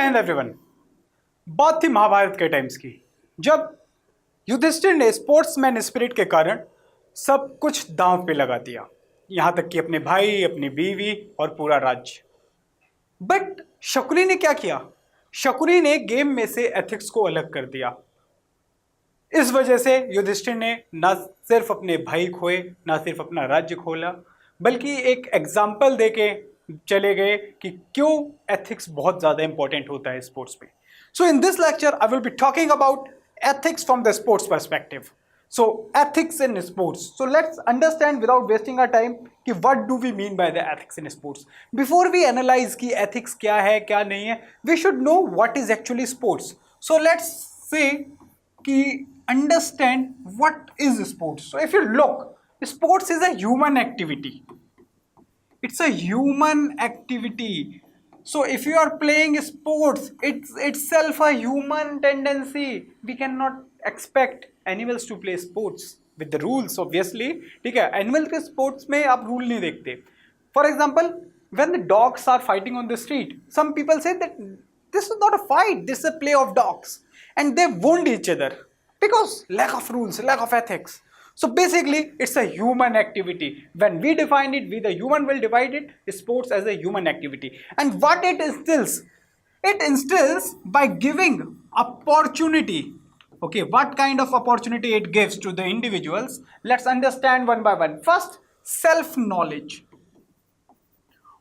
Hind everyone. बात थी महाभारत के टाइम्स की, जब युधिष्ठिर ने स्पोर्ट्समैन स्पिरिट के कारण सब कुछ दांव पे लगा दिया, यहां तक कि अपने भाई, अपनी बीवी और पूरा राज्य। बट शकुनी ने क्या किया? शकुनी ने गेम में से एथिक्स को अलग कर दिया। इस वजह से युधिष्ठिर ने न सिर्फ अपने भाई खोए, न सिर्फ अपना राज्य खोला, बल्कि एक एग्जाम्पल देके चले गए कि क्यों एथिक्स बहुत ज्यादा इंपॉर्टेंट होता है स्पोर्ट्स में। So in this lecture I will be talking about ethics from the sports perspective. So ethics in sports. So let's understand without wasting our time कि what do we mean by the ethics in sports. Before we analyze कि ethics क्या है क्या नहीं है, we should know what is actually sports. So let's say कि understand what is sports. So if you look, sports is a human activity. It's a human activity. So if you are playing sports, it's itself a human tendency. We cannot expect animals to play sports with the rules, obviously. ठीक है, animal के sports में आप rule नहीं देखते. For example, when the dogs are fighting on the street, some people say that this is not a fight, this is a play of dogs, and they wound each other because lack of rules, lack of ethics. So basically, it's a human activity. When we define it, we the human will divide it, sports as a human activity. And what it instills by giving opportunity. Okay, what kind of opportunity it gives to the individuals? Let's understand one by one. First, self-knowledge.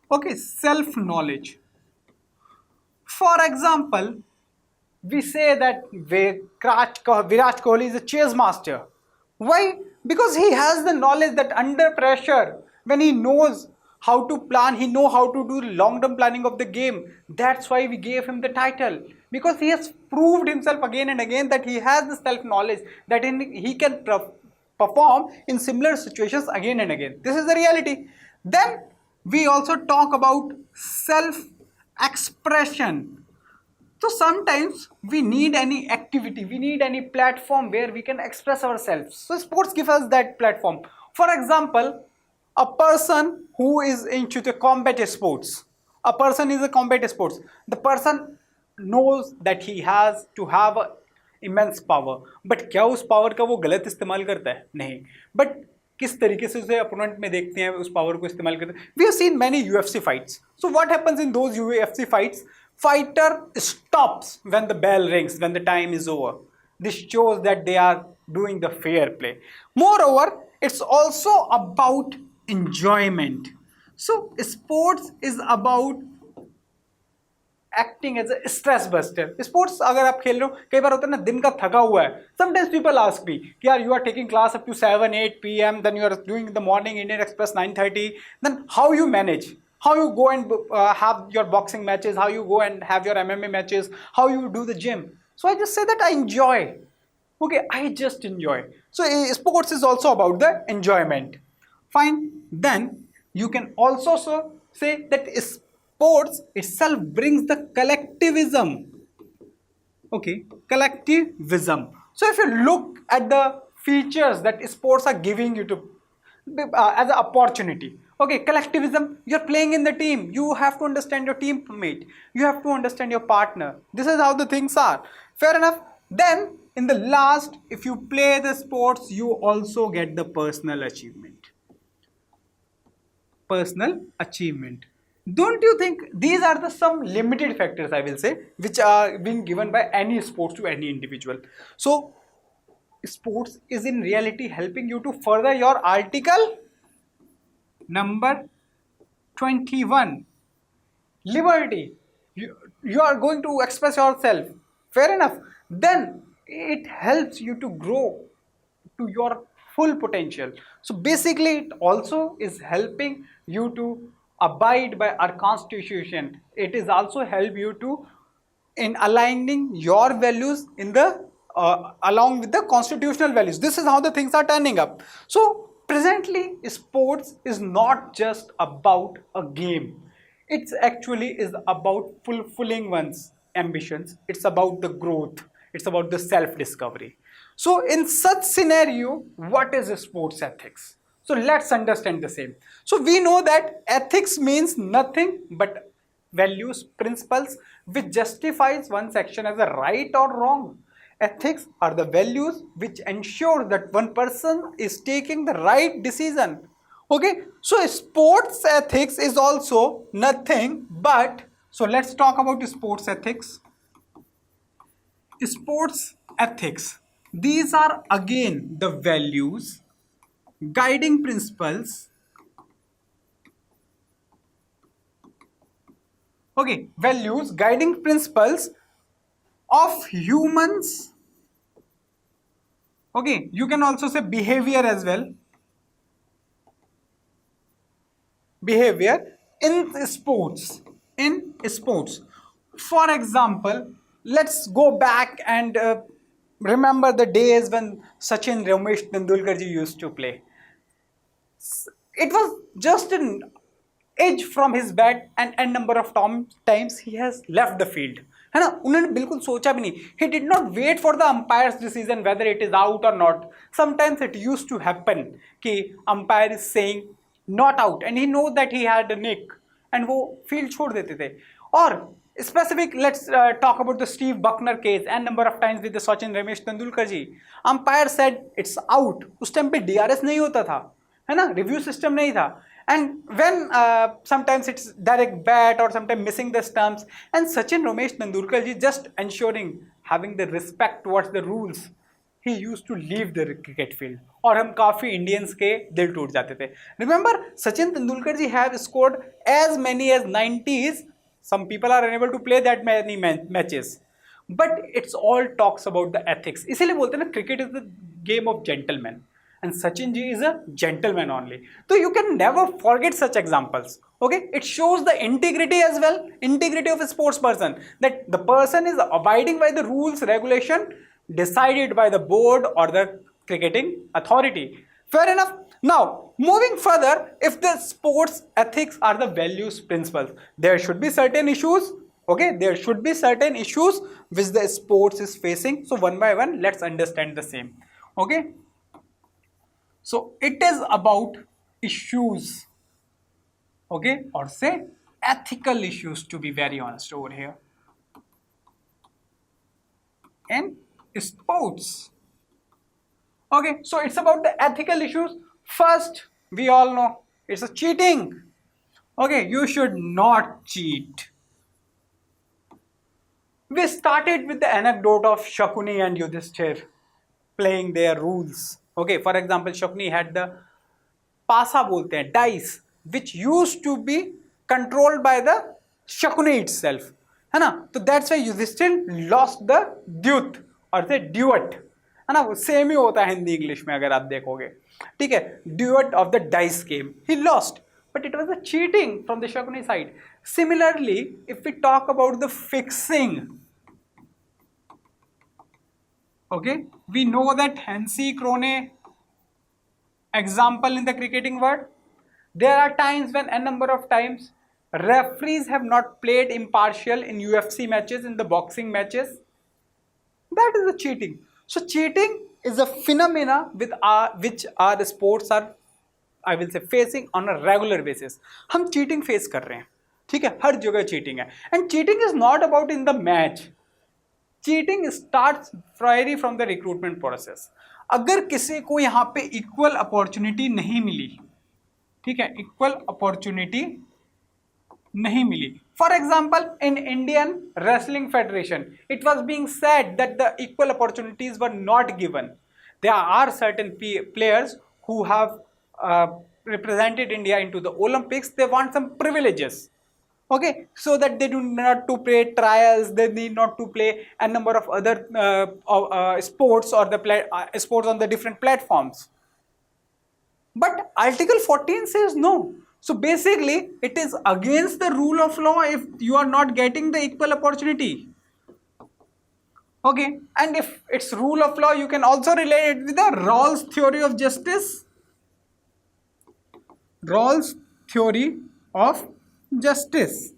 Okay, self-knowledge. For example, we say that Virat Kohli is a chess master. Why? Because he has the knowledge that under pressure, when he knows how to plan, he knows how to do long-term planning of the game. That's why we gave him the title. Because he has proved himself again and again that he has the self-knowledge, that he can perform in similar situations again and again. This is the reality. Then we also talk about self-expression. So sometimes we need any activity, we need any platform where we can express ourselves. So sports gives us that platform. For example, a person who is into the combat sports, a person is a combat sports, the person knows that he has to have a immense power. But क्या उस power का वो गलत इस्तेमाल करता है? नहीं. But किस तरीके से उसे opponent में देखते हैं उस power को इस्तेमाल करते हैं? We have seen many UFC fights. So what happens in those UFC fights? Fighter stops when the bell rings, when the time is over. This shows that they are doing the fair play. Moreover, it's also about enjoyment. So sports is about acting as a stress buster. Sports अगर आप खेल रहे हो, कई बार होता है ना दिन का थका हुआ है. Sometimes people ask me कि यार you are taking class up to 7-8 p.m. then you are doing the morning Indian Express 9:30. Then how you manage? How you go and have your boxing matches, how you go and have your MMA matches, how you do the gym. So I just say that I enjoy. Okay, I just enjoy. So sports is also about the enjoyment. Fine. Then you can also say that sports itself brings the collectivism. Okay, collectivism. So if you look at the features that sports are giving you to as an opportunity. Okay, collectivism, you're playing in the team. You have to understand your teammate. You have to understand your partner. This is how the things are. Fair enough. Then, in the last, if you play the sports, you also get the personal achievement. Personal achievement. Don't you think these are the some limited factors, I will say, which are being given by any sports to any individual. So, sports is in reality helping you to further your article number 21. Liberty. You are going to express yourself. Fair enough. Then it helps you to grow to your full potential. So basically it also is helping you to abide by our constitution. It is also help you to in aligning your values in the along with the constitutional values. This is how the things are turning up. So presently, sports is not just about a game. It actually is about fulfilling one's ambitions. It's about the growth. It's about the self-discovery. So in such scenario, what is sports ethics? So let's understand the same. So we know that ethics means nothing but values, principles which justifies one's action as a right or wrong. Ethics are the values which ensure that one person is taking the right decision. Okay, so sports ethics is also nothing but, so let's talk about sports ethics. Sports ethics, these are again the values, guiding principles, okay, values, guiding principles of humans. Okay, you can also say behavior as well. Behavior in sports. In sports. For example, let's go back and remember the days when Sachin Ramesh Tendulkar ji used to play. It was just an edge from his bat and n number of times he has left the field. है ना, उन्होंने बिल्कुल सोचा भी नहीं. He did not wait for the umpire's decision whether it is out or not. Sometimes it used to happen कि umpire is saying not out and he knows that he had a nick and वो field छोड़ देते थे. और specific, let's talk about the Steve Buckner case and number of times with the Sachin Ramesh Tendulkar ji. Umpire said it's out. उस time पे DRS नहीं होता था, है ना, रिव्यू सिस्टम नहीं था. And when sometimes it's direct bat or sometimes missing the stumps, and Sachin Ramesh Tendulkar ji just ensuring having the respect towards the rules, he used to leave the cricket field. और हम काफ़ी Indians के दिल टूट जाते थे. Remember, Sachin Tendulkar ji have scored as many as 90s. Some people are unable to play that many matches. But it's all talks about the ethics. इसीलिए बोलते हैं ना, cricket is the game of gentlemen. And Sachin ji is a gentleman only. So you can never forget such examples. Okay, it shows the integrity as well, integrity of a sports person, that the person is abiding by the rules, regulation decided by the board or the cricketing authority. Fair enough. Now, moving further, if the sports ethics are the values, principles, there should be certain issues. Okay, there should be certain issues which the sports is facing. So one by one, let's understand the same. Okay. So it is about issues, okay, or say ethical issues, to be very honest over here, in sports. Okay, so it's about the ethical issues. First, we all know it's a cheating. Okay, you should not cheat. We started with the anecdote of Shakuni and Yudhishthir playing their rules. Okay, for example, Shakuni had the pasa बोलते हैं, dice, which used to be controlled by the Shakuni itself, है ना. तो that's why Yudhishthir lost the duet और the duet, है ना, वो same ही होता है हिंदी इंग्लिश में अगर आप देखोगे. ठीक है, duet of the dice game, he lost, but it was a cheating from the Shakuni side. Similarly, if we talk about the fixing, okay, we know that Hansi Krone example in the cricketing world. There are times when a number of times referees have not played impartial in UFC matches, in the boxing matches. That is a cheating. So cheating is a phenomena with which our sports are, I will say, facing on a regular basis. हम cheating face कर रहे हैं, ठीक है, हर जगह cheating है. And cheating is not about in the match. Cheating starts primarily from the recruitment process. अगर किसी को यहाँ पे equal opportunity नहीं मिली, ठीक है, equal opportunity नहीं मिली. For example, in Indian Wrestling Federation, it was being said that the equal opportunities were not given. There are certain players who have represented India into the Olympics. They want some privileges. Okay, so that they do not to play trials, they need not to play a number of other sports or the sports on the different platforms. But Article 14 says no. So basically, it is against the rule of law if you are not getting the equal opportunity. Okay, and if it's rule of law, you can also relate it with the Rawls theory of justice. Rawls theory of justice.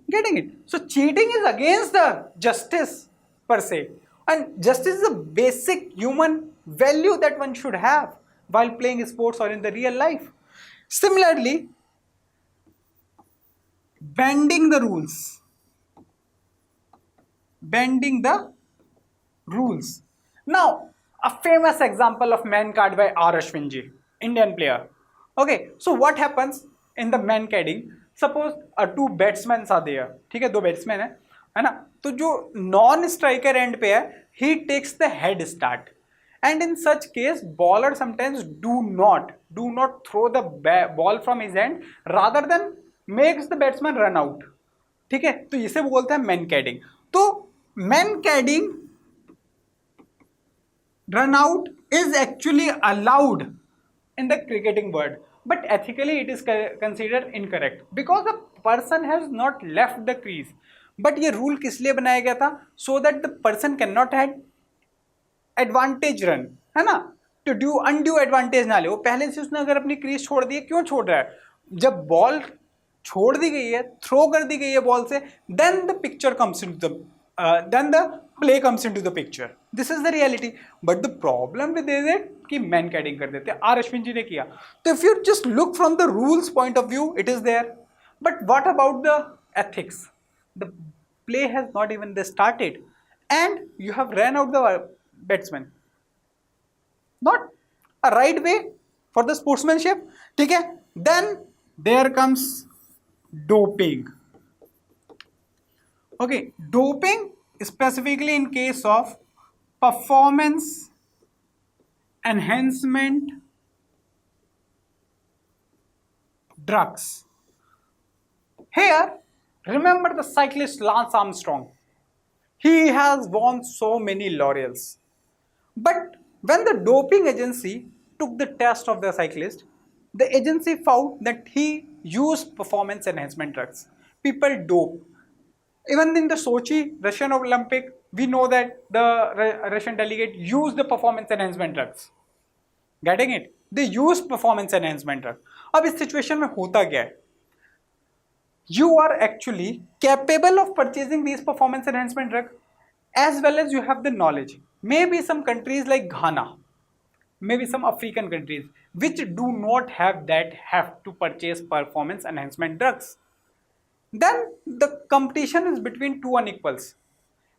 Getting it? So cheating is against the justice per se, and justice is a basic human value that one should have while playing sports or in the real life. Similarly, bending the rules, bending the rules. Now, a famous example of man card by R. Ashwin ji, Indian player. Okay, so what happens in the man carding? Suppose two batsmen are there. ठीक है, दो batsmen है ना? तो जो non striker end पे है, he takes the head start. And in such case, bowler sometimes do not throw the ball from his hand rather than makes the batsman run out. ठीक है, तो इसे बोलते हैं man carding. तो man carding run out is actually allowed in the cricketing world, but ethically it is considered incorrect because the person has not left the crease. But ये rule किस लिए बनाया गया था? So that the person cannot have advantage run, है ना? तो undue advantage ना ले. वो पहले से उसने अगर अपनी क्रीज छोड़ दी है, क्यों छोड़ रहा है? जब बॉल छोड़ दी गई है, थ्रो कर दी गई है बॉल से, then the picture comes into the then the play comes into the picture. This is the reality. But the problem with this is कि man carding कर देते हैं. आर अश्विन जी ने किया. तो if you just look from the rules point of view, it is there. But what about the ethics? The play has not even started, and you have ran out the batsman. Not a right way for the sportsmanship. ठीक है? Then there comes doping. Okay, doping specifically in case of performance enhancement drugs. Here, remember the cyclist Lance Armstrong. He has won so many laurels. But when the doping agency took the test of the cyclist, the agency found that he used performance enhancement drugs. People dope. Even in the Sochi Russian Olympic, we know that the Russian delegate used the performance enhancement drugs. Getting it? They used performance enhancement drugs. अब इस situation में होता क्या है? You are actually capable of purchasing these performance enhancement drugs as well as you have the knowledge. Maybe some countries like Ghana, maybe some African countries which do not have that have to purchase performance enhancement drugs. Then the competition is between two unequals.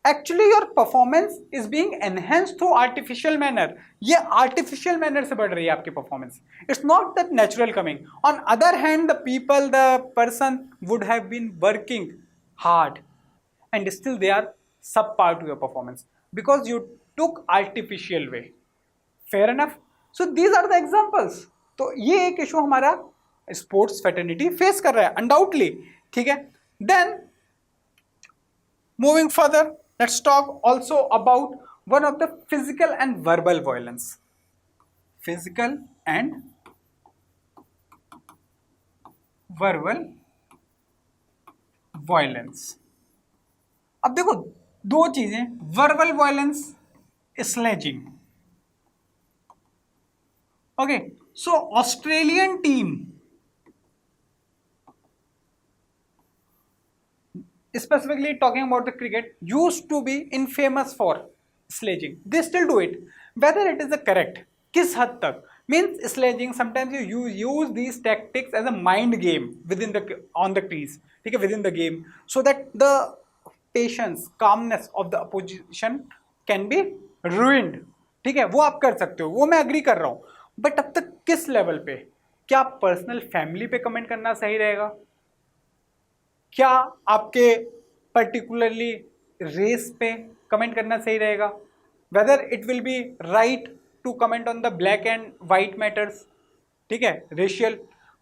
Actually your performance is being enhanced through artificial manner. ये artificial manner से बढ़ रही है आपकी performance. It's not that natural coming. On other hand, the person would have been working hard and still they are subpar to your performance because you took artificial way. Fair enough? So these are the examples. तो ये एक issue हमारा sports fraternity face कर रहा है undoubtedly. ठीक है? Then moving further, let's talk also about one of the physical and verbal violence. Physical and verbal violence. अब देखो दो चीजें, verbal violence, sledging. Okay, so Australian team, specifically talking about the cricket, used to be infamous for sledging. They still do it. Whether it is the correct, किस हद तक, means sledging, sometimes you use these tactics as a mind game within the on the crease, ठीक है, within the game, so that the patience, calmness of the opposition can be ruined. ठीक है, वो आप कर सकते हो, वो मैं अग्री कर रहा हूँ. बट अब तक किस लेवल पे? क्या पर्सनल फैमिली पे कमेंट करना सही रहेगा? क्या आपके पर्टिकुलरली रेस पे कमेंट करना सही रहेगा? Whether it will be right to comment on the black and white matters, ठीक है, racial.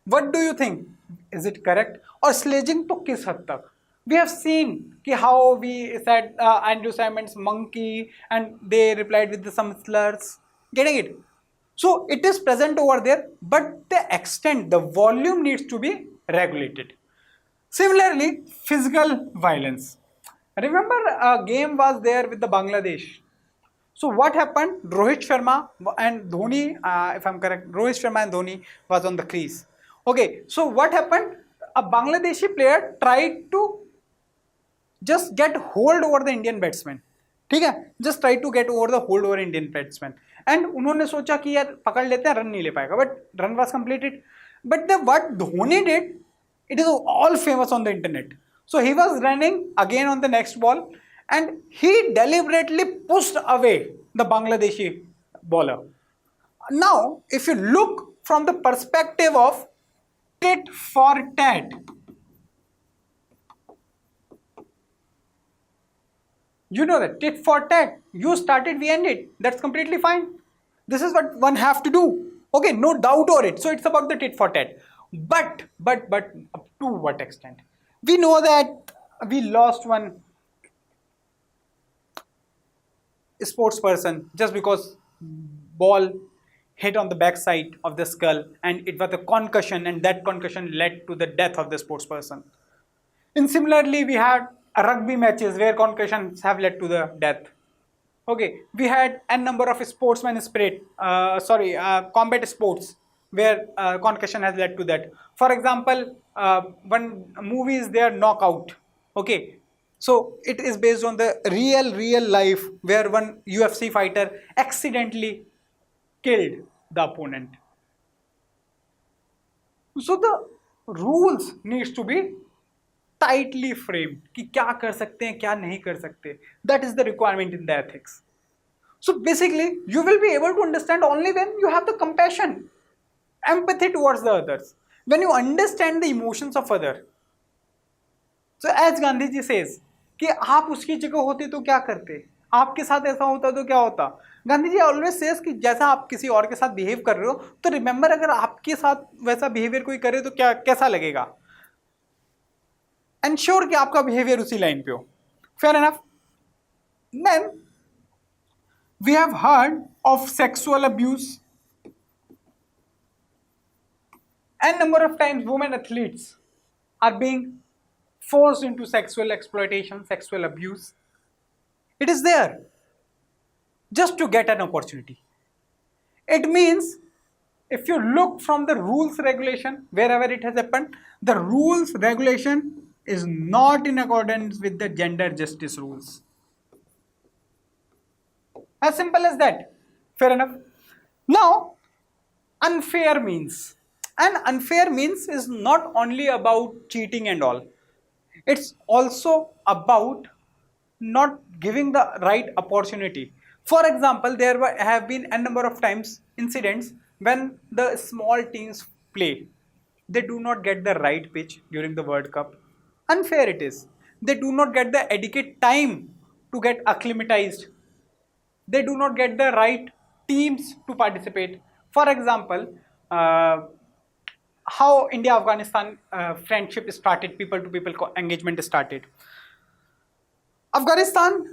What do you think, is it correct? और स्लेजिंग तो किस हद तक? वी हैव सीन कि how we said Andrew Symonds monkey and they replied with some slurs. Getting it? So it is present over there, but the extent, the volume needs to be regulated. Similarly, physical violence. Remember a game was there with the Bangladesh. So what happened? Rohit Sharma and Dhoni, if I'm correct, Rohit Sharma and Dhoni was on the crease. Okay, so what happened? A Bangladeshi player tried to just get hold over the Indian batsman. ठीक है, just try to get over the hold over Indian batsman. And उन्होंने सोचा कि यार पकड़ लेते हैं, run नहीं ले पाएगा, but run was completed. But what Dhoni did, It is all famous on the internet. So he was running again on the next ball and he deliberately pushed away the Bangladeshi bowler. Now, if you look from the perspective of tit for tat, you know that tit for tat, you started, we ended. That's completely fine. This is what one have to do. Okay, no doubt over it. So it's about the tit for tat. But up to what extent? We know that we lost one sports person just because ball hit on the backside of the skull and it was a concussion, and that concussion led to the death of the sports person. And similarly, we had rugby matches where concussions have led to the death. Okay, we had a number of sportsman spirit, combat sports where concussion has led to that. For example, one movie is there, Knockout. Okay, so it is based on the real life where one UFC fighter accidentally killed the opponent. So the rules needs to be tightly framed कि क्या कर सकते हैं क्या नहीं कर सकते. That is the requirement in the ethics. So basically you will be able to understand only when you have the compassion, empathy towards the others, when you understand the emotions of other. So as Gandhi ji says कि आप उसकी जगह होते तो क्या करते, आपके साथ ऐसा होता तो क्या होता. गांधी जी ऑलवेज सेज कि जैसा आप किसी और के साथ बिहेव कर रहे हो तो रिमेंबर अगर आपके साथ वैसा बिहेवियर कोई करे तो क्या कैसा लगेगा. एंश्योर कि आपका बिहेवियर उसी लाइन पे हो. Fair enough. Then we have heard of sexual abuse. N number of times women athletes are being forced into sexual exploitation, sexual abuse. It is there just to get an opportunity. It means if you look from the rules regulation, wherever it has happened, the rules regulation is not in accordance with the gender justice rules. As simple as that. Fair enough. Now, unfair means. And unfair means is not only about cheating and all. It's also about not giving the right opportunity. For example, there have been a number of times incidents when the small teams play. They do not get the right pitch during the World Cup. Unfair it is. They do not get the adequate time to get acclimatized. They do not get the right teams to participate. For example, how India-Afghanistan friendship started, people-to-people engagement started. Afghanistan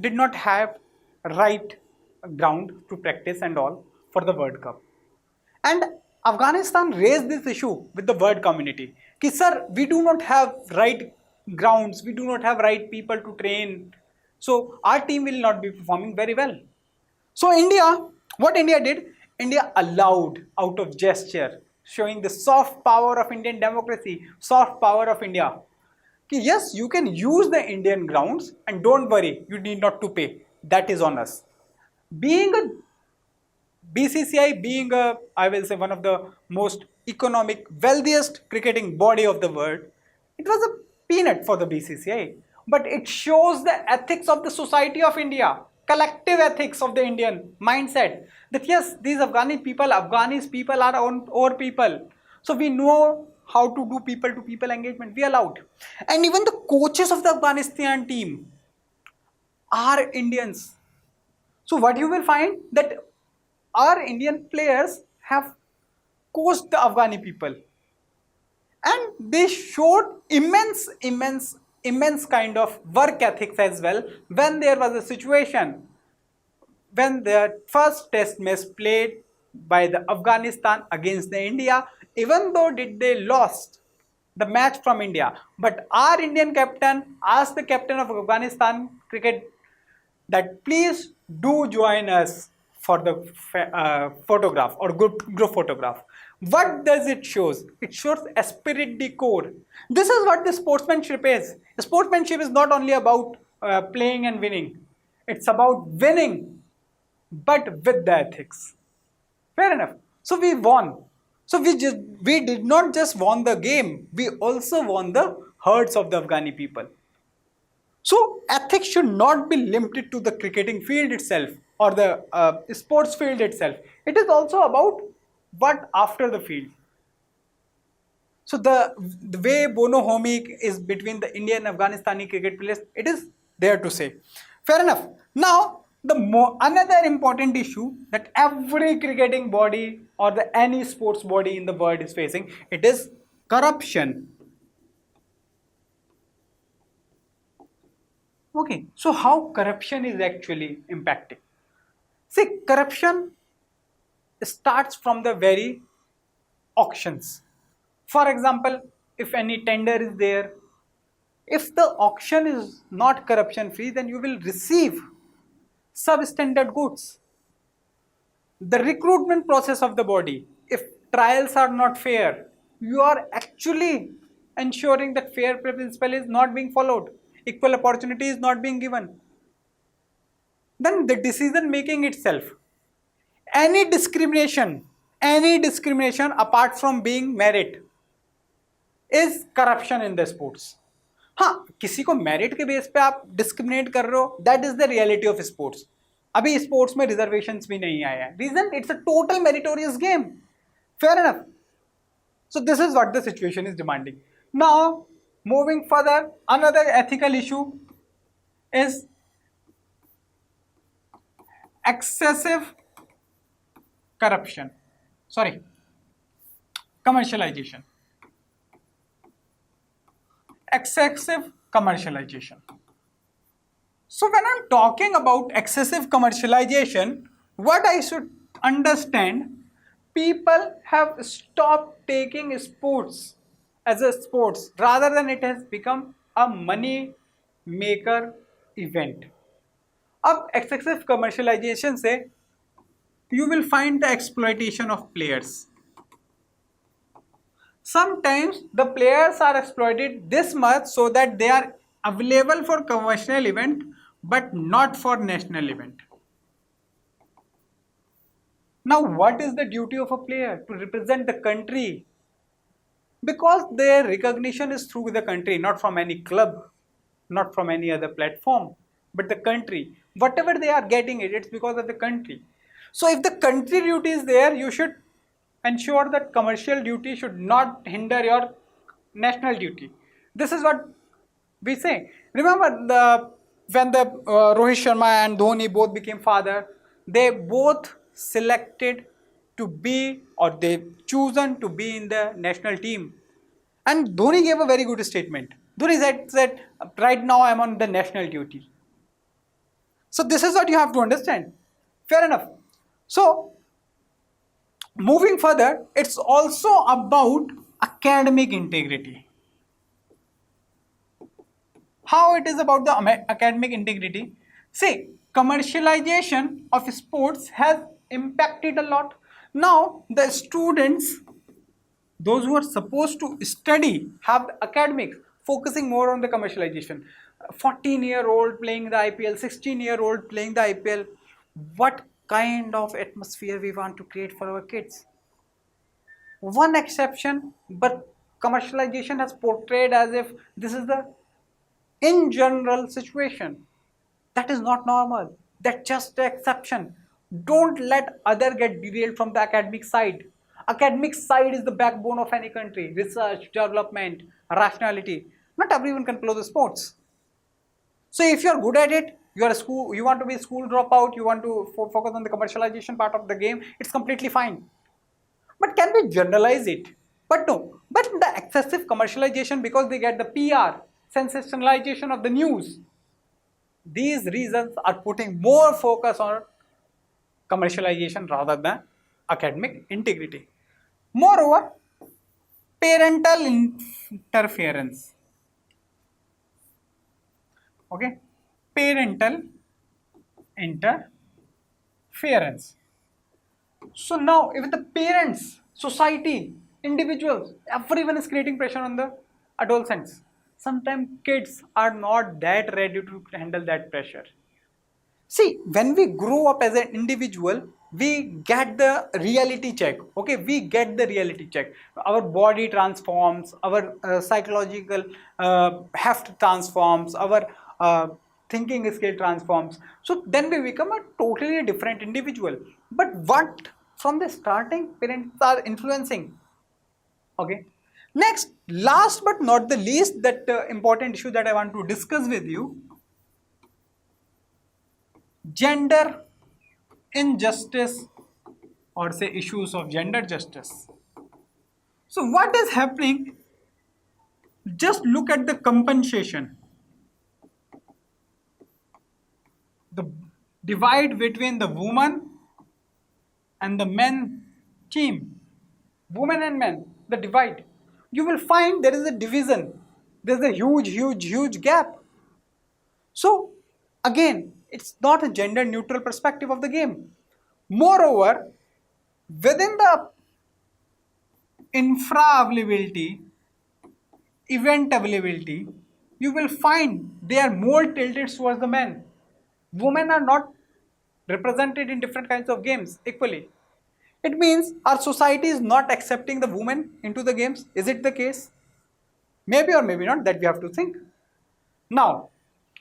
did not have right ground to practice and all for the World Cup. And Afghanistan raised this issue with the world community. Ki sir, we do not have right grounds, we do not have right people to train. So our team will not be performing very well. So India, what India did? India allowed out of gesture, showing the soft power of Indian democracy, soft power of India. Ki yes, you can use the Indian grounds and don't worry, you need not to pay. That is on us. Being a BCCI, being a, I will say, one of the most economic, wealthiest cricketing body of the world, it was a peanut for the BCCI. But it shows the ethics of the society of India, collective ethics of the Indian mindset. That yes, these Afghani people, Afghanis people are our people. So we know how to do people-to-people engagement. We allowed. And even the coaches of the Afghanistan team are Indians. So what you will find that our Indian players have coached the Afghani people. And they showed immense kind of work ethics as well when there was a situation when the first test match played by the Afghanistan against the India, even though they lost the match from India, but our Indian captain asked the captain of Afghanistan cricket that please do join us for the photograph or group photograph. What does it shows? It shows esprit de corps. This is what the sportsmanship is. Sportsmanship is not only about playing and winning. It's about winning, but with the ethics. Fair enough. So we won. So we did not just won the game, we also won the hearts of the Afghani people. So ethics should not be limited to the cricketing field itself or the sports field itself. It is also about what after the field. So the way Bono Homie is between the Indian and Afghanistani cricket players, it is there to say. Fair enough. Now another important issue that every cricketing body or any sports body in the world is facing, it is corruption. Okay, so how corruption is actually impacting? See, corruption starts from the very auctions. For example, if any tender is there, if the auction is not corruption free, then you will receive substandard goods. The recruitment process of the body, if trials are not fair, you are actually ensuring that fair principle is not being followed, equal opportunity is not being given. Then the decision making itself, any discrimination apart from being merit is corruption in the sports. हाँ, किसी को merit के base पे आप discriminate कर रहे हो, that is the reality of sports. अभी स्पोर्ट्स में रिजर्वेशंस भी नहीं आया है. Reason, it's a total meritorious game. Fair enough. So this is what the situation is demanding. Now, moving further, another ethical issue is excessive corruption. Sorry, commercialization. Excessive commercialization. So when I'm talking about excessive commercialization, what I should understand, people have stopped taking sports as a sports, rather than it has become a money maker event. अब excessive commercialization से you will find the exploitation of players. Sometimes the players are exploited this much so that they are available for commercial event but not for national event. Now what is the duty of a player? To represent the country, because their recognition is through the country, not from any club, not from any other platform, but the country. Whatever they are getting it's because of the country. So if the country duty is there, you should ensure that commercial duty should not hinder your national duty. This is what we say. Remember when the Rohit Sharma and Dhoni both became father, they both selected to be, or they chosen to be in the national team. And Dhoni gave a very good statement. Dhoni said right now I am on the national duty. So this is what you have to understand. Fair enough. So moving further, it's also about academic integrity. How it is about the academic integrity? See, commercialization of sports has impacted a lot. Now the students, those who are supposed to study, have the academics focusing more on the commercialization. 14-year-old playing the IPL, 16-year-old playing the IPL. What kind of atmosphere we want to create for our kids? One exception, but commercialization has portrayed as if this is the in general situation. That is not normal. That's just the exception. Don't let other get derailed from the academic side. Academic side is the backbone of any country. Research, development, rationality. Not everyone can play the sports. So if you are good at it, you are a school, you want to be a school dropout, you want to focus on the commercialization part of the game, it's completely fine. But can we generalize it? But no. But the excessive commercialization, because they get the PR, sensationalization of the news, these reasons are putting more focus on commercialization rather than academic integrity. Moreover, parental interference. Okay, parental interference. So now if the parents, society, individuals, everyone is creating pressure on the adolescents. Sometimes kids are not that ready to handle that pressure. See, when we grow up as an individual, we get the reality check. Okay, we get the reality check. Our body transforms, our psychological heft transforms, our thinking skill transforms. So then we become a totally different individual. But what from the starting parents are influencing? Okay, next, last but not the least, that important issue that I want to discuss with you: gender injustice, or say issues of gender justice. So what is happening? Just look at the compensation, the divide between the woman and the men team, women and men, the divide. You will find there is a division. There's a huge gap. So again, it's not a gender neutral perspective of the game. Moreover, within the infra availability, event availability, you will find they are more tilted towards the men. Women are not represented in different kinds of games equally. It means our society is not accepting the women into the games. Is it the case? Maybe or maybe not, that we have to think. Now,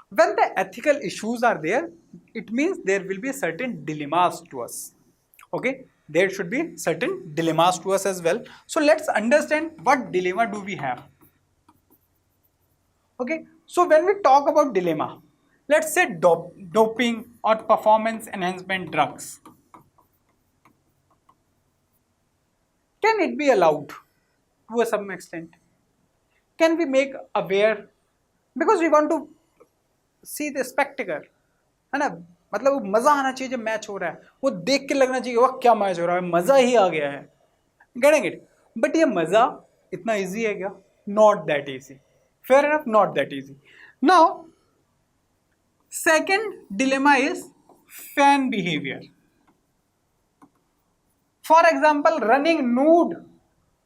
when the ethical issues are there, it means there will be certain dilemmas to us. Okay, there should be certain dilemmas to us as well. So let's understand what dilemma do we have. Okay, so when we talk about dilemma, let's say doping or performance enhancement drugs. Can it be allowed to a some extent? Can we make aware? Because we want to see the spectacle, है ना? मतलब वो मजा आना चाहिए जब match हो रहा है, वो देख के लगना चाहिए वाह क्या मैच हो रहा है, मजा ही आ गया है. Getting it? But ये मजा इतना इजी है क्या? Not that easy. Fair enough, not that easy. Now, second dilemma is fan behavior. For example, running nude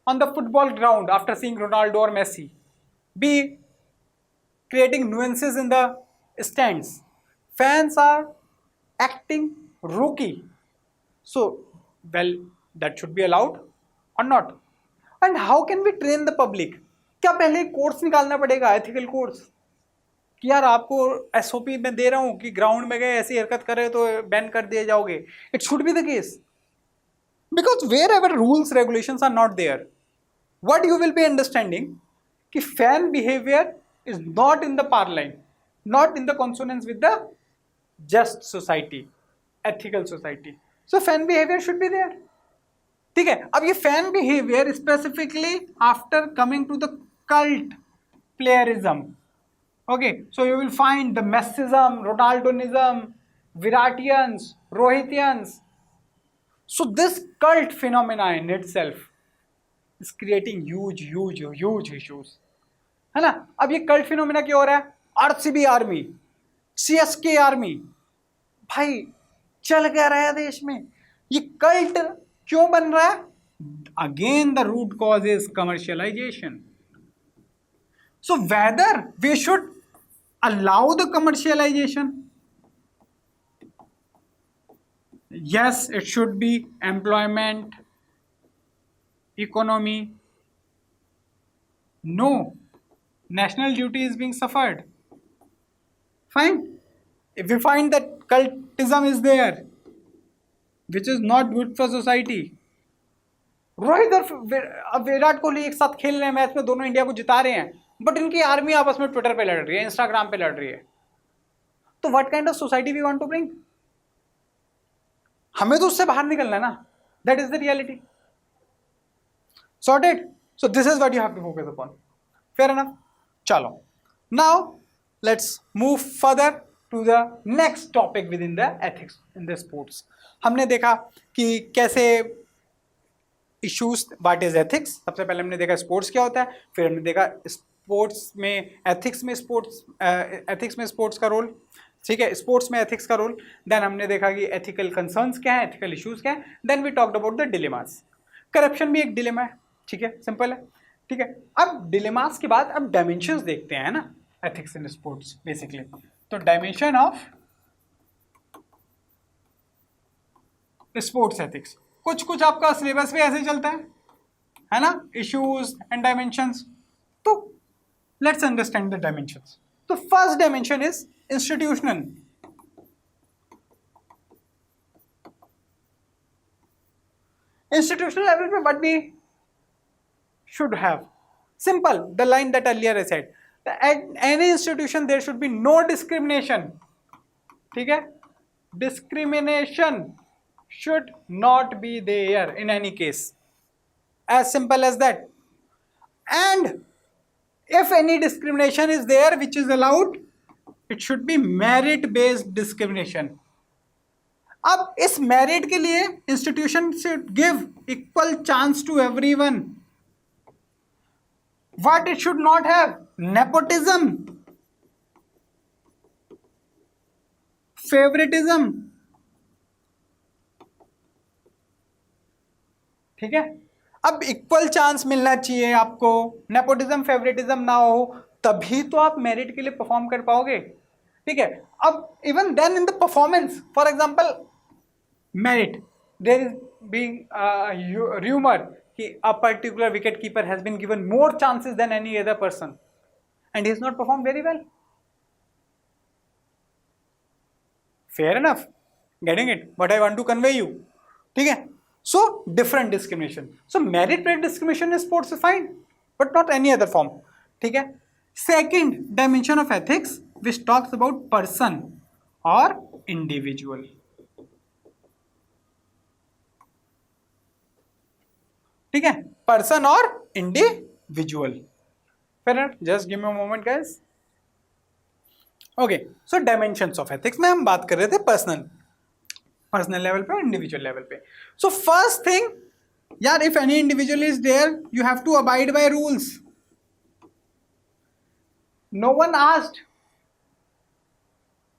on the football ground after seeing Ronaldo or Messi. B, creating nuances in the stands. Fans are acting rookie. So, well, that should be allowed or not? And how can we train the public? क्या पहले course निकालना पड़ेगा, ethical course, कि यार आपको SOP में दे रहा हूं कि ग्राउंड में गए ऐसी हरकत कर रहे तो बैन कर दिए जाओगे? It should be the case, because wherever rules regulations are not there, what you will be understanding कि fan behavior is not in the parline, not in the consonance with the just society, ethical society. So fan behavior should be there. ठीक है, अब ये fan behavior specifically after coming to the cult playerism. Okay, so you will find the Messism, Ronaldonism, Viratians, Rohitians. So this cult phenomena in itself is creating huge issues, है ना? अब ये cult phenomena क्यों हो रहा है? RCB army, CSK army, भाई चल क्या रहा है देश में? ये कल्ट क्यों बन रहा है? Again the root cause is commercialisation. So whether we should allow the commercialisation? yes, it should be employment, economy. No, national duty is being suffered. Fine. If we find that cultism is there, which is not good for society. Rohit और विराट कोहली एक साथ खेल रहे हैं match में, दोनों India को जिता रहे हैं, बट इनकी आर्मी आपस में ट्विटर पे लड़ रही है, इंस्टाग्राम पे लड़ रही है. तो what kind of society we want to bring? हमें तो उससे बाहर निकलना है ना. That is the reality. Sorted? So this is what you have to focus upon. Fair enough? Chalo. Now let's move further to the next topic within the ethics in the sports. हमने देखा कि कैसे issues, what is ethics. सबसे पहले हमने देखा sports क्या होता है, फिर हमने देखा sports में ethics में sports का रोल. ठीक है, स्पोर्ट्स में एथिक्स का रोल. देन हमने देखा कि एथिकल कंसर्न्स क्या है, एथिकल इश्यूज क्या है. Then we talked about the dilemmas. Corruption भी एक डिलेमा है. ठीक है, सिंपल है. ठीक है, अब डिलेमास के बाद अब डायमेंशंस देखते हैं ना एथिक्स इन स्पोर्ट्स बेसिकली. तो डायमेंशन ऑफ स्पोर्ट्स एथिक्स, कुछ कुछ आपका सिलेबस भी ऐसे चलता है ना, इश्यूज एंड डायमेंशंस। तो लेट्स अंडरस्टैंड द डायमेंशंस। तो first dimension is institutional. Institutional level पे what we should have? Simple, the line that earlier I said. At any institution there should be no discrimination. ठीक है? Discrimination should not be there in any case. As simple as that. And if any discrimination is there which is allowed, it should be merit-based discrimination. अब इस merit के लिए institution should give equal chance to everyone. What it should not have? Nepotism, favouritism. ठीक है, अब equal chance मिलना चाहिए आपको, नेपोटिज्म फेवरेटिज्म ना हो, तभी तो आप मेरिट के लिए परफॉर्म कर पाओगे. ठीक है, अब even then in the performance, for example merit, there is being rumor कि a particular wicket keeper has been given more chances than any other person and he has not performed very well. Fair enough, getting it what I want to convey you. ठीक है, so different discrimination. So merit based discrimination in sports is fine but not any other form. ठीक है, second dimension of ethics which talks about person or individual. ठीक है, person और individual. फिर just give me a moment guys. Okay, so dimensions of ethics में हम बात कर रहे थे पर्सनल लेवल पे और इंडिविजुअल लेवल पे. सो फर्स्ट थिंग यार, if any individual is there you have to abide by rules. No one asked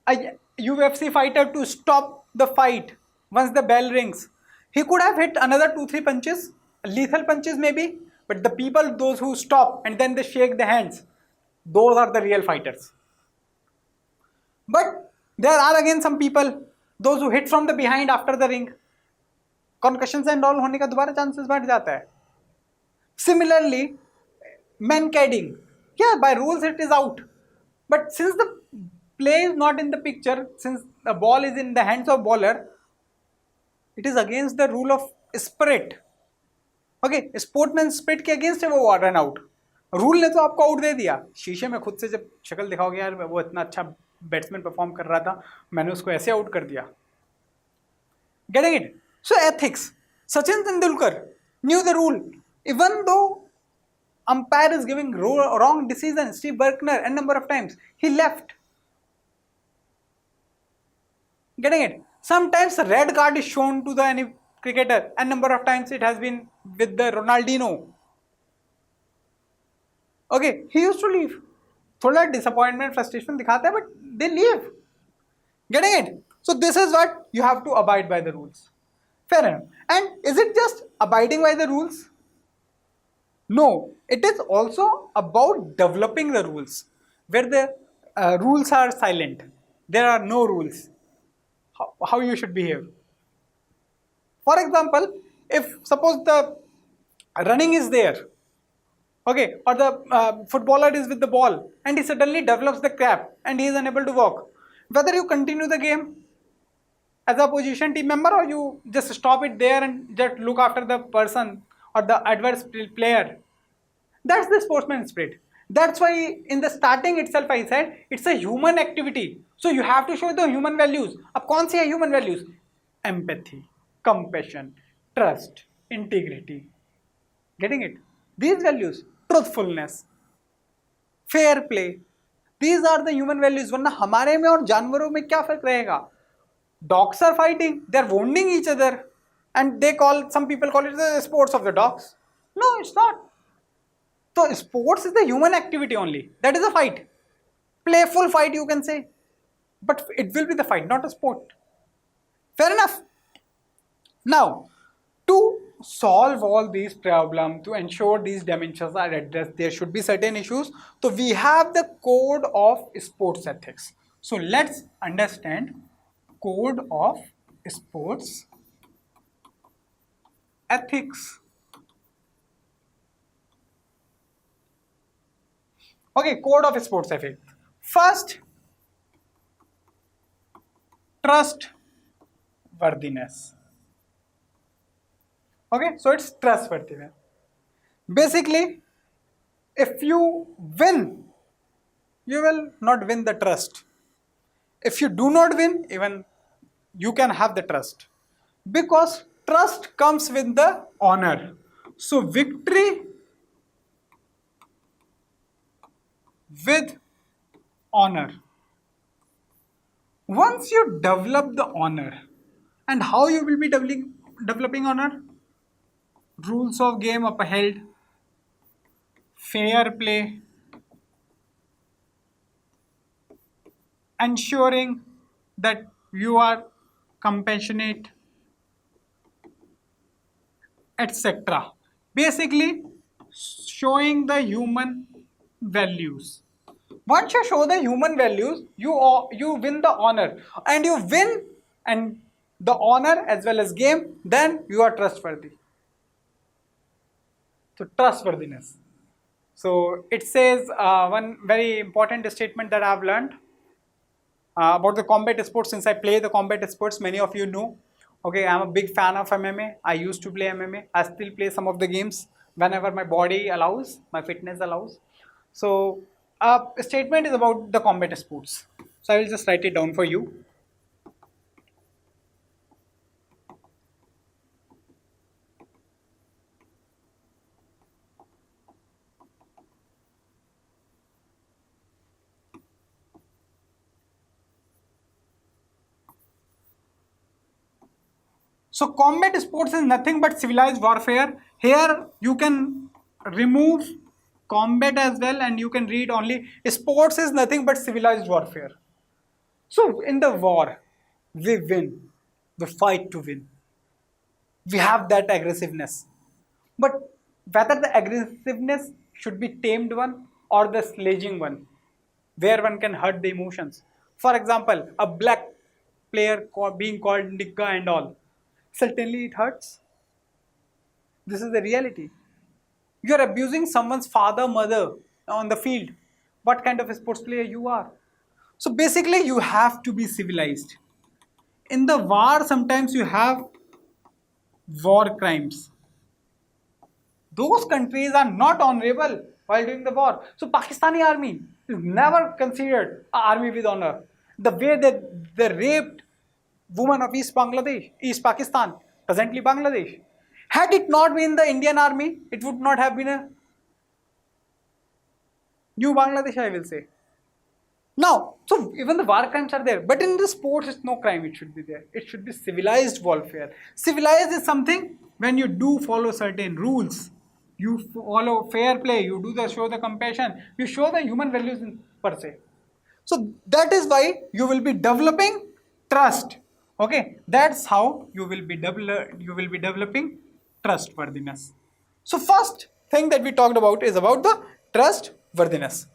a UFC fighter to stop the fight once the bell rings. He could have hit another 2-3 punches, lethal punches maybe, but the people, those who stop and then they shake the hands, those are the real fighters. But there are again some people, those who hit from the behind after the ring, concussions and all होने का दोबारा chances बढ़ जाता है. Similarly, mankading, yeah, by rules it is out, but since the play is not in the picture, since the ball is in the hands of bowler, it is against the rule of spirit. Okay, sportsman spirit के against है वो run out. Rule ने तो आपको out दे दिया. शीशे में खुद से जब शक्ल दिखाओगे यार वो इतना अच्छा बैट्समैन परफॉर्म कर रहा था, मैंने उसको ऐसे आउट कर दिया. Getting it? So ethics, Sachin Tendulkar new the rule even though umpire is giving wrong decision. Steve Berkner n number of times he left. Getting it? Sometimes red card is shown to the any cricketer, and number of times it has been with the Ronaldinho. Okay, he used to leave. थोड़ा disappointment, frustration दिखाता है, but they leave. Getting it? So this is what you have to abide by the rules. Fair enough. And is it just abiding by the rules? No, it is also about developing the rules, where the rules are silent. There are no rules. How you should behave. For example, if suppose the running is there, okay, or the footballer is with the ball and he suddenly develops the crab and he is unable to walk, whether you continue the game as a opposition team member or you just stop it there and just look after the person or the adverse player, that's the sportsman spirit. That's why in the starting itself I said it's a human activity, so you have to show the human values. अब कौन सी है human values? Empathy, compassion, trust, integrity. Getting it? These values, truthfulness, fair play, these are the human values. वरना हमारे में और जानवरों में क्या फर्क रहेगा? Dogs are fighting, they are wounding each other, and they call, some people call it the sports of the dogs. No, it's not. So sports is the human activity only. That is a fight, playful fight you can say, but it will be the fight, not a sport. Fair enough. Now, to solve all these problems, to ensure these dimensions are addressed, there should be certain issues. So we have the code of sports ethics. So let's understand code of sports ethics. Okay, code of sports ethics. First, trustworthiness. Okay, so it's trustworthiness. Basically, if you win, you will not win the trust. If you do not win, even you can have the trust. Because trust comes with the honor. So victory with honor. Once you develop the honor, and how you will be developing honor? Rules of game upheld, fair play, ensuring that you are compassionate, etc. Basically, showing the human values. Once you show the human values, you win the honor, and you win and the honor as well as game. Then you are trustworthy. So trustworthiness. So it says one very important statement that I've learned about the combat sports. Since I play the combat sports, many of you know. Okay, I'm a big fan of MMA. I used to play MMA. I still play some of the games whenever my body allows, my fitness allows. So a statement is about the combat sports. So I will just write it down for you. So combat sports is nothing but civilized warfare. Here you can remove combat as well, and you can read only sports is nothing but civilized warfare. So in the war, we win, we fight to win. We have that aggressiveness. But whether the aggressiveness should be tamed one or the sledging one, where one can hurt the emotions. For example, a black player being called nigga and all, certainly it hurts. This is the reality. You are abusing someone's father, mother on the field. What kind of a sports player you are? So basically, you have to be civilized. In the war, sometimes you have war crimes. Those countries are not honorable while doing the war. So Pakistani army is never considered an army with honor. The way that they raped women of East Bangladesh, East Pakistan, presently Bangladesh. Had it not been the Indian army, it would not have been a new Bangladesh, I will say. Now, so even the war crimes are there, but in the sports, it's no crime, it should be there. It should be civilized warfare. Civilized is something when you do follow certain rules. You follow fair play, you do the show the compassion, you show the human values per se. So that is why you will be developing trust. Okay, that's how you will be developing trustworthiness. So first thing that we talked about is about the trustworthiness.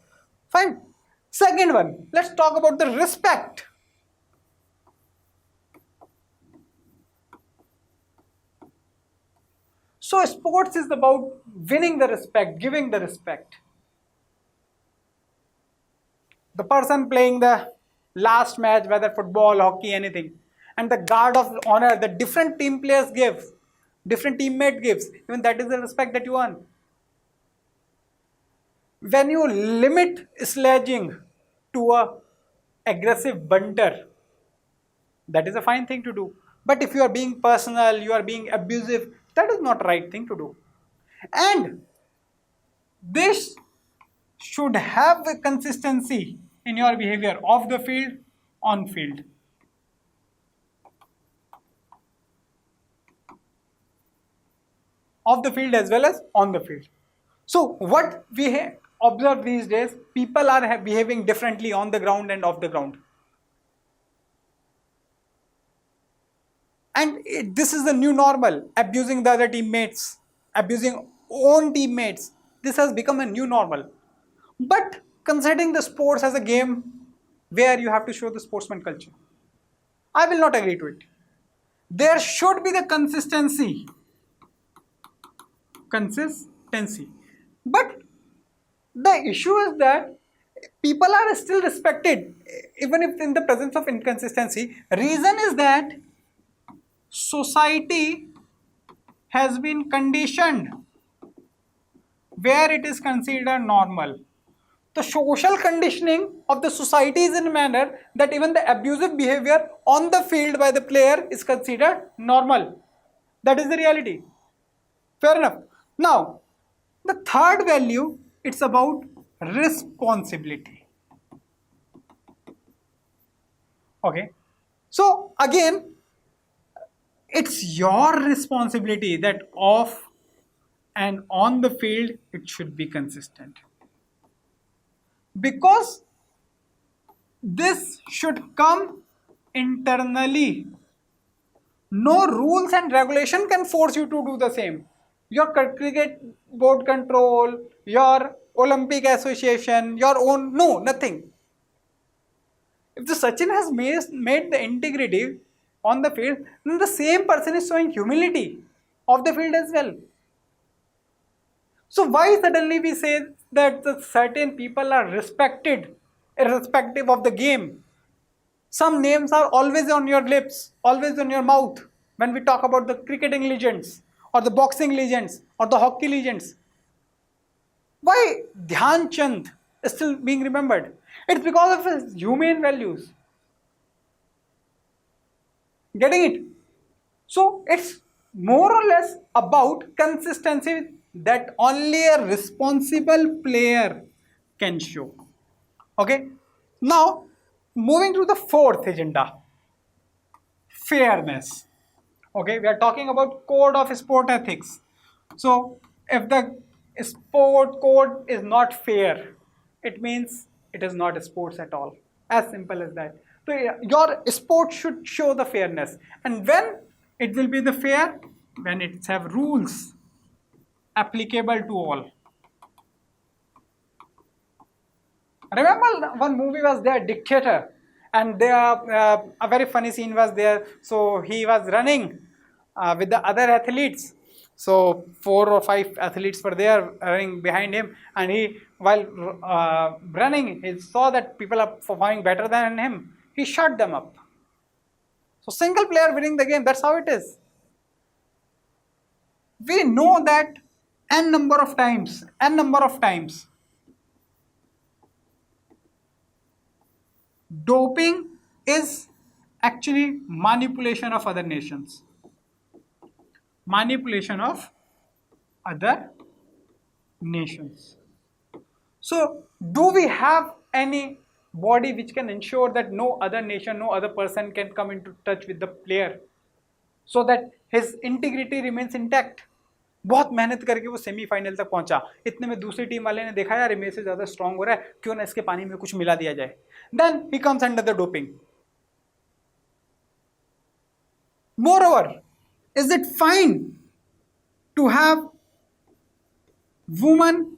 Fine. Second one, let's talk about the respect. So sports is about winning the respect, giving the respect. The person playing the last match, whether football, hockey, anything, and the guard of honor, the different team players give, different teammate gives, even that is the respect that you earn. When you limit sledging to a aggressive bunter, that is a fine thing to do. But if you are being personal, you are being abusive, that is not the right thing to do. And this should have a consistency in your behavior off the field, on field. Off the field as well as on the field. So what we observe these days, people are behaving differently on the ground and off the ground. And this is the new normal, abusing the other teammates, abusing own teammates. This has become a new normal. But considering the sports as a game where you have to show the sportsman culture, I will not agree to it. There should be the consistency consistency. But the issue is that people are still respected even if in the presence of inconsistency. Reason is that society has been conditioned where it is considered normal. The social conditioning of the society is in a manner that even the abusive behavior on the field by the player is considered normal. That is the reality. Fair enough. Now, the third value, it's about responsibility. Okay. So again, it's your responsibility that off and on the field it should be consistent. Because this should come internally. No rules and regulation can force you to do the same. Your cricket board control, your Olympic association, your own, no, nothing. If the Sachin has made the integrity on the field, then the same person is showing humility off the field as well. So why suddenly we say that the certain people are respected irrespective of the game? Some names are always on your lips, always on your mouth when we talk about the cricketing legends or the boxing legends or the hockey legends. Why Dhyan Chand is still being remembered? It's because of his humane values. Getting it? So it's more or less about consistency that only a responsible player can show. Okay? Now, moving to the fourth agenda, fairness. Okay, we are talking about code of sport ethics. So, if the sport code is not fair, it means it is not a sports at all. As simple as that. So, your sport should show the fairness. And when it will be the fair? When it have rules applicable to all. Remember one movie was there, Dictator, and there a very funny scene was there. So he was running with the other athletes. So 4 or 5 athletes were there running behind him, and he, while running, he saw that people are performing better than him. He shut them up. So single player winning the game. That's how it is. We know that n number of times. Doping is actually manipulation of other nations. Manipulation of other nations. So, do we have any body which can ensure that no other nation, no other person can come into touch with the player so that his integrity remains intact? बहुत मेहनत करके वो semifinal तक पहुंचा, इतने में दूसरी team वाले ने देखा यार मेरे से ज्यादा स्ट्रांग हो रहा है, क्यों ना इसके पानी में कुछ मिला दिया जाए. Then he comes under the doping. Moreover, is it fine to have women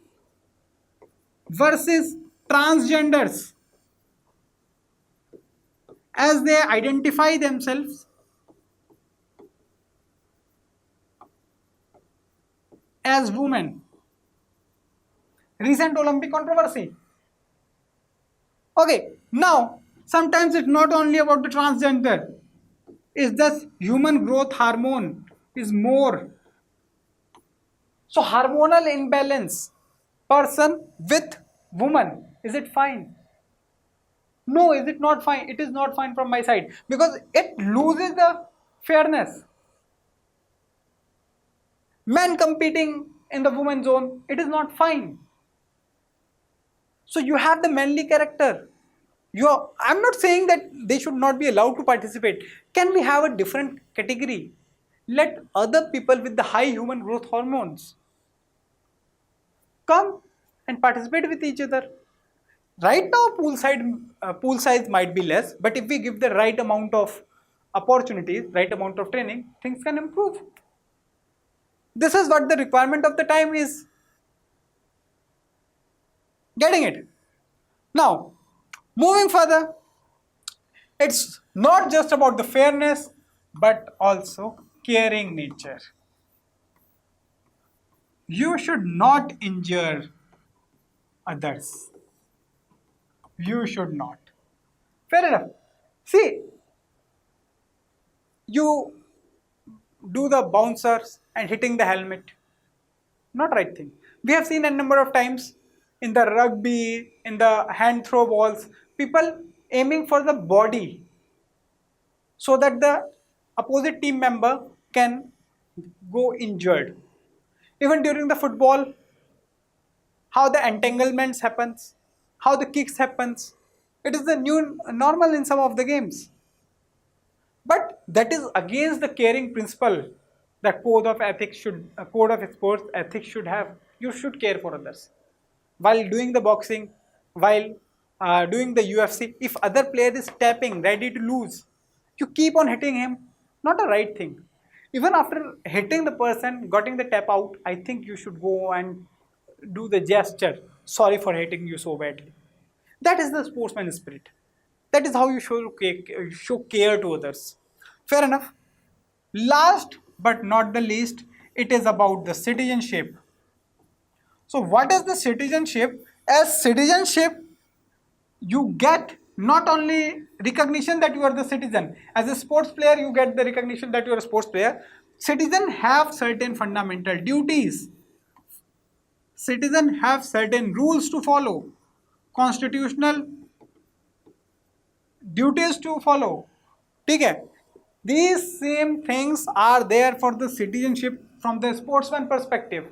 versus transgenders as they identify themselves as women? Recent Olympic controversy. Okay, now sometimes it's not only about the transgender. It's just human growth hormone is more. So hormonal imbalance, person with woman, is it fine? No, is it not fine? It is not fine from my side because it loses the fairness. Men competing in the women's zone, it is not fine. So you have the manly character. I'm not saying that they should not be allowed to participate. Can we have a different category? Let other people with the high human growth hormones come and participate with each other. Right now, pool size might be less, but if we give the right amount of opportunities, right amount of training, things can improve. This is what the requirement of the time is. Getting it? Now, moving further, it's not just about the fairness, but also caring nature. You should not injure others. You should not. Fair enough. See, you do the bouncers and hitting the helmet. Not right thing. We have seen a number of times in the rugby, in the hand throw balls, people aiming for the body so that the opposite team member can go injured. Even during the football, how the entanglements happens, how the kicks happens, it is the new normal in some of the games. But that is against the caring principle that code of sports ethics should have. You should care for others. While doing the boxing, while doing the UFC, if other player is tapping, ready to lose, you keep on hitting him. Not a right thing. Even after hitting the person, getting the tap out, I think you should go and do the gesture. Sorry for hitting you so badly. That is the sportsman spirit. That is how you show care to others. Fair enough. Last but not the least, it is about the citizenship. So, what is the citizenship? As citizenship, you get not only recognition that you are the citizen. As a sports player, you get the recognition that you are a sports player. Citizens have certain fundamental duties. Citizens have certain rules to follow. Constitutional duties to follow. ठीक है? These same things are there for the citizenship from the sportsman perspective.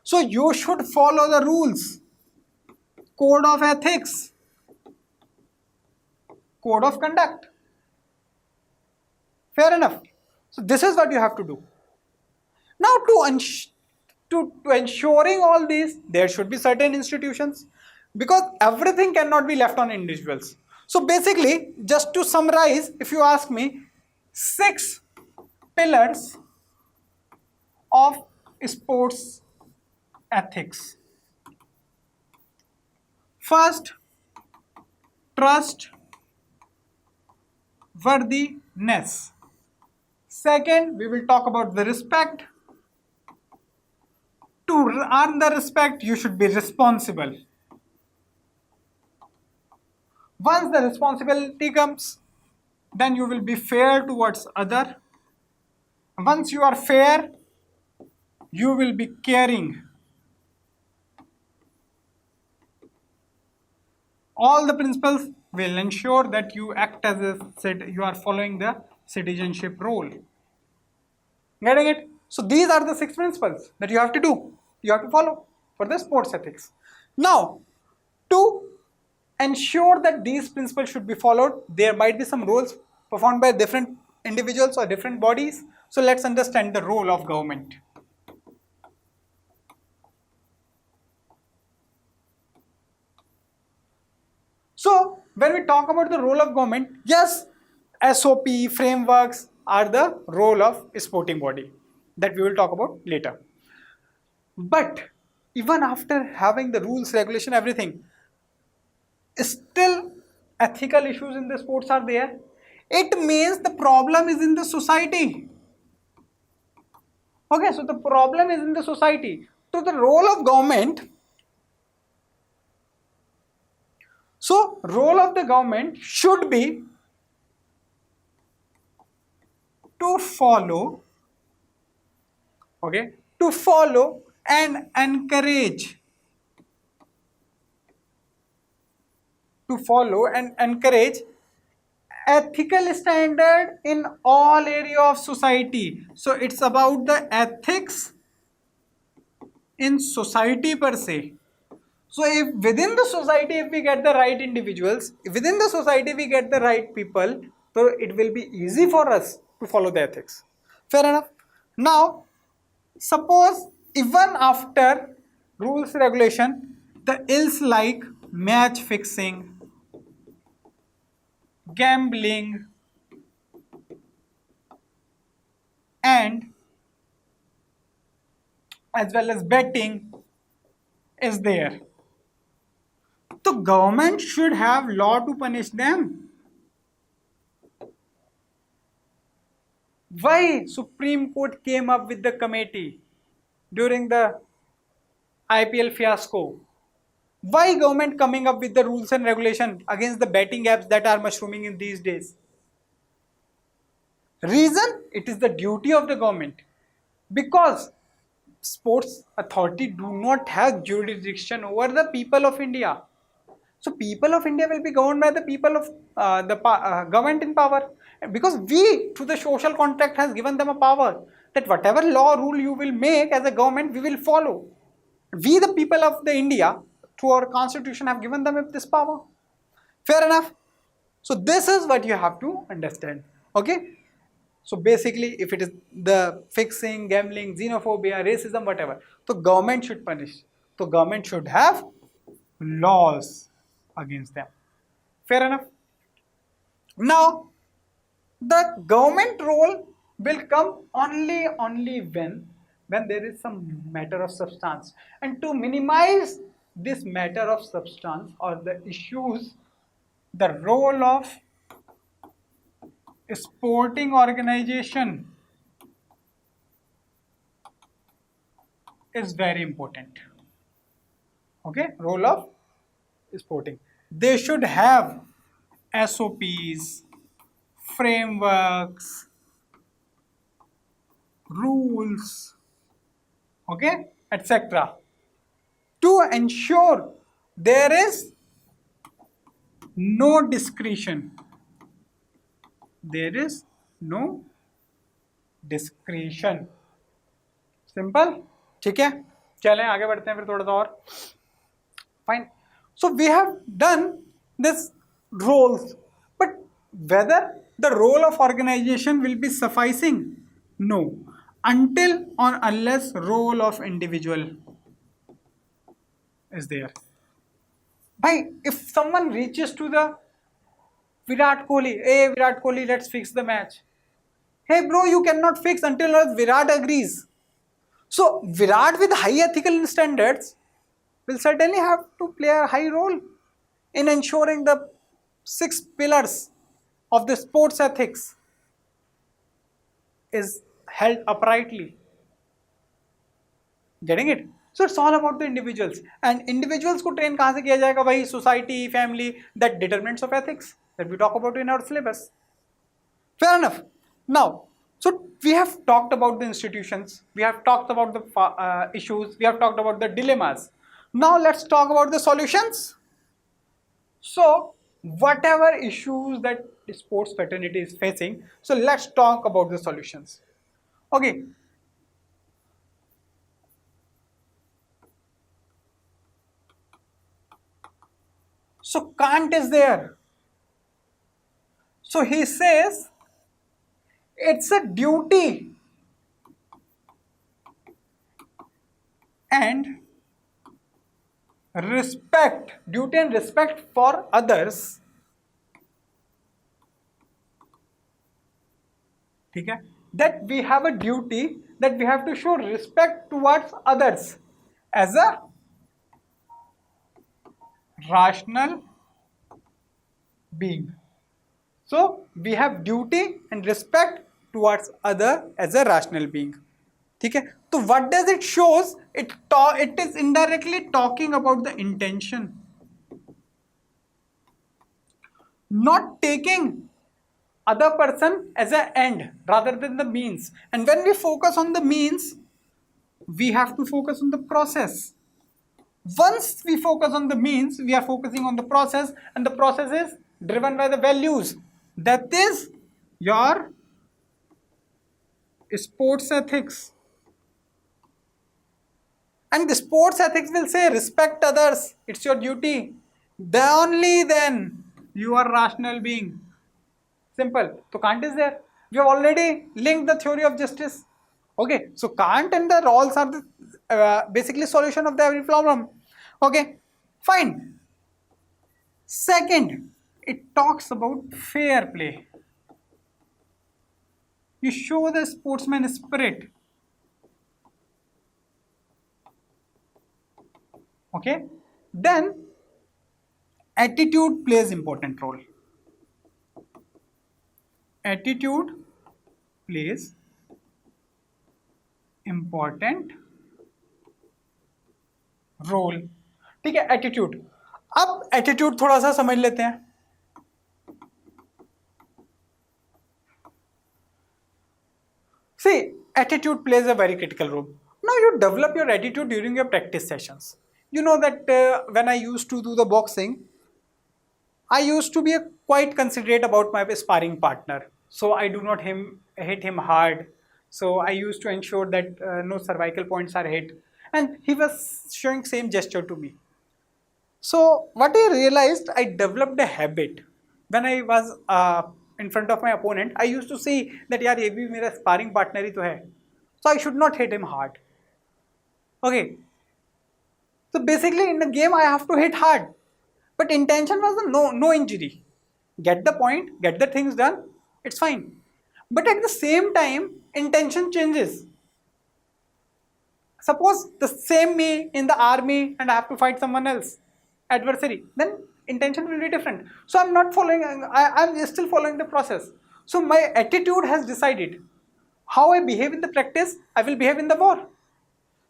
So you should follow the rules. Code of ethics. Code of conduct. Fair enough. So this is what you have to do. Now to ensuring all these, there should be certain institutions because everything cannot be left on individuals. So basically, just to summarize, if you ask me, 6 pillars of sports ethics. First, trust worthiness. Second, we will talk about the respect. To earn the respect, you should be responsible. Once the responsibility comes, then you will be fair towards other. Once you are fair, you will be caring. All the principles will ensure that you act as you are following the citizenship role. Getting it? So these are the 6 principles that you have to do. You have to follow for the sports ethics. Now, to ensure that these principles should be followed, there might be some roles performed by different individuals or different bodies. So let's understand the role of government. So when we talk about the role of government, yes, SOP frameworks are the role of a sporting body that we will talk about later. But even after having the rules, regulation, everything, still ethical issues in the sports are there. It means the problem is in the society. Okay, so the problem is in the society. So the role of government, so role of the government should be to follow, okay, to follow and encourage, ethical standard in all area of society. So it's about the ethics in society per se. So if within the society, if we get the right individuals, if within the society we get the right people, so it will be easy for us to follow the ethics. Fair enough. Now, suppose even after rules regulation, the ills like match fixing, gambling, and as well as betting is there. The government should have law to punish them. Why Supreme Court came up with the committee during the IPL fiasco. Why government coming up with the rules and regulation against the betting apps that are mushrooming in these days? Reason? It is the duty of the government. Because sports authority do not have jurisdiction over the people of India. So people of India will be governed by the people of government in power, because we through the social contract has given them a power that whatever law rule you will make as a government we will follow. We the people of the India through our constitution have given them this power. Fair enough. So this is what you have to understand. Okay. So basically, if it is the fixing, gambling, xenophobia, racism, whatever, so government should punish. So government should have laws against them. Fair enough. Now, the government role will come only when there is some matter of substance, and to minimize this matter of substance or the issues, the role of sporting organization is very important. Okay, role of sporting. They should have SOPs, frameworks, rules, okay, etc. to ensure there is no discretion. There is no discretion. Simple. ठीक है, चलें आगे बढ़ते हैं फिर थोड़ा सा और. Fine. So we have done this roles, but whether the role of organization will be sufficing? No, until or unless role of individual is there. Bhai, if someone reaches to the Virat Kohli, hey Virat Kohli, let's fix the match. Hey bro, you cannot fix until Virat agrees. So Virat with high ethical standards will certainly have to play a high role in ensuring the 6 pillars of the sports ethics is held uprightly. Getting it? So it's all about the individuals, and individuals को train कहाँ से किया जाएगा भाई? Society, family, that determinants of ethics that we talk about in our syllabus. Fair enough. Now, so we have talked about the institutions, we have talked about the issues, we have talked about the dilemmas. Now let's talk about the solutions. So whatever issues that sports fraternity is facing, so let's talk about the solutions. Okay. So Kant is there. So he says it's a duty and respect, duty and respect for others. ठीक है? That we have a duty, that we have to show respect towards others as a rational being. So we have duty and respect towards other as a rational being. ठीक है? So what does it shows? It is indirectly talking about the intention, not taking other person as an end rather than the means. And when we focus on the means, we have to focus on the process. Once we focus on the means, we are focusing on the process, and the process is driven by the values. That is your sports ethics. And the sports ethics will say respect others, it's your duty. Only then you are rational being. Simple. So Kant is there. We have already linked the theory of justice. Okay, so Kant and the Rawls are the basically solution of the every problem. Okay, fine. Second, it talks about fair play. You show the sportsman spirit. Okay, then attitude plays important role. Attitude plays important role, ठीक है, attitude. अब attitude थोड़ा सा समझ लेते हैं। See, attitude plays a very critical role. Now you develop your attitude during your practice sessions. You know that when I used to do the boxing, I used to be quite considerate about my sparring partner. So I do not hit him hard. So I used to ensure that no cervical points are hit. And he was showing same gesture to me. So what I realized, I developed a habit. When I was in front of my opponent, I used to say that यार ये भी मेरा sparring partner ही तो है. So I should not hit him hard. Okay. So basically in the game I have to hit hard. But intention was no injury. Get the point, get the things done, it's fine. But at the same time, intention changes. Suppose the same me in the army and I have to fight someone else, adversary, then intention will be different. So I'm not following, I'm still following the process. So my attitude has decided how I behave in the practice, I will behave in the war.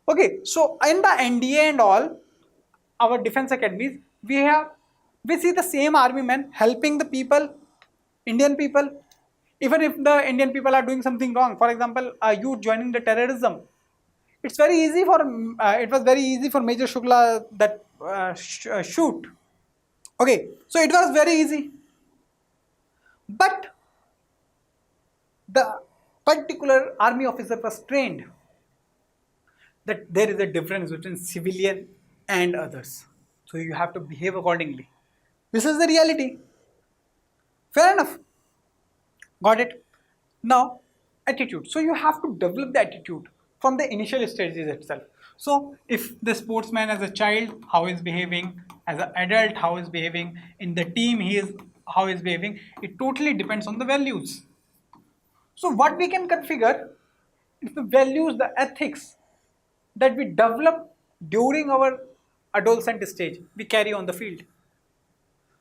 Okay, so in the NDA and all, our defense academies, we see the same army men helping the people, Indian people, even if the Indian people are doing something wrong. For example, you joining the terrorism, it's very easy for it was very easy for Major Shukla that shoot. Okay, so it was very easy, but the particular army officer was trained that there is a difference between civilian and others. So you have to behave accordingly. This is the reality. Fair enough. Got it? Now, attitude. So you have to develop the attitude from the initial stages itself. So if the sportsman as a child, how is behaving, as an adult, how is behaving, in the team how is behaving, it totally depends on the values. So what we can configure is the values, the ethics that we develop during our adolescent stage, we carry on the field.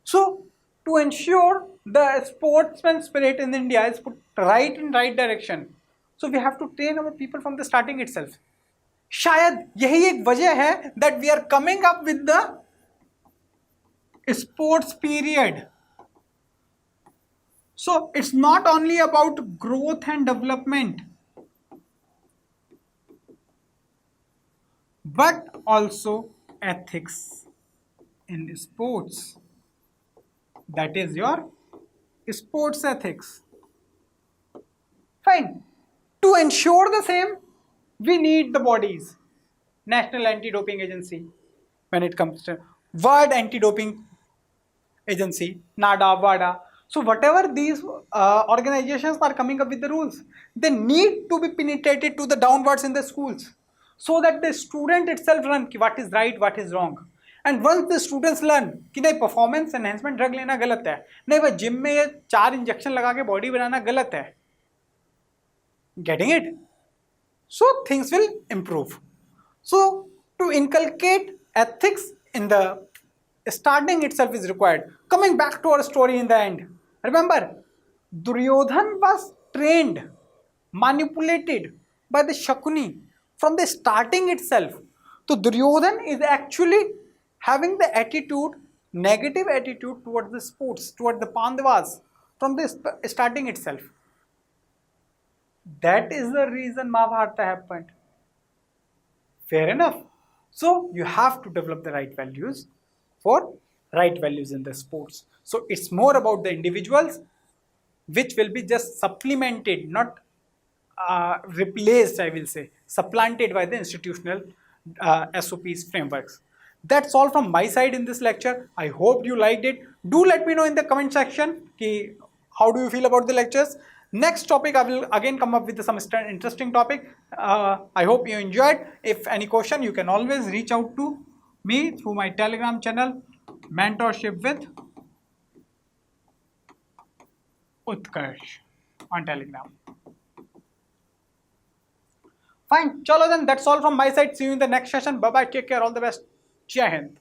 So to ensure the sportsman spirit in India is put right in right direction, so we have to train our people from the starting itself. शायद यही एक वजह है that we are coming up with the sports period. So it's not only about growth and development, but also ethics in sports. That is your sports ethics. Fine. To ensure the same, we need the bodies. National Anti-Doping Agency, when it comes to World Anti-Doping Agency, NADA, WADA. So whatever these organizations are coming up with the rules, they need to be penetrated to the downwards in the schools, so that the student itself learn what is right, what is wrong. And once the students learn कि नहीं performance enhancement drug लेना गलत है, नहीं वह gym में ये 4 injection लगा के बॉडी बनाना गलत है, getting it? So things will improve. So to inculcate ethics in the starting itself is required. Coming back to our story in the end, remember Duryodhan was trained, manipulated by the Shakuni from the starting itself. So Duryodhan is actually having the attitude, negative attitude towards the sports, towards the Pandavas from the starting itself. That is the reason Mahabharata happened. Fair enough. So you have to develop the right values for right values in the sports. So it's more about the individuals, which will be just supplemented, not replaced, I will say, supplanted by the institutional SOPs frameworks. That's all from my side in this lecture. I hope you liked it. Do let me know in the comment section how do you feel about the lectures. Next topic, I will again come up with some interesting topic. I hope you enjoyed. If any question, you can always reach out to me through my Telegram channel, Mentorship with Utkarsh on Telegram. Fine. Chalo then, that's all from my side. See you in the next session. Bye bye. Take care. All the best. Jai Hind.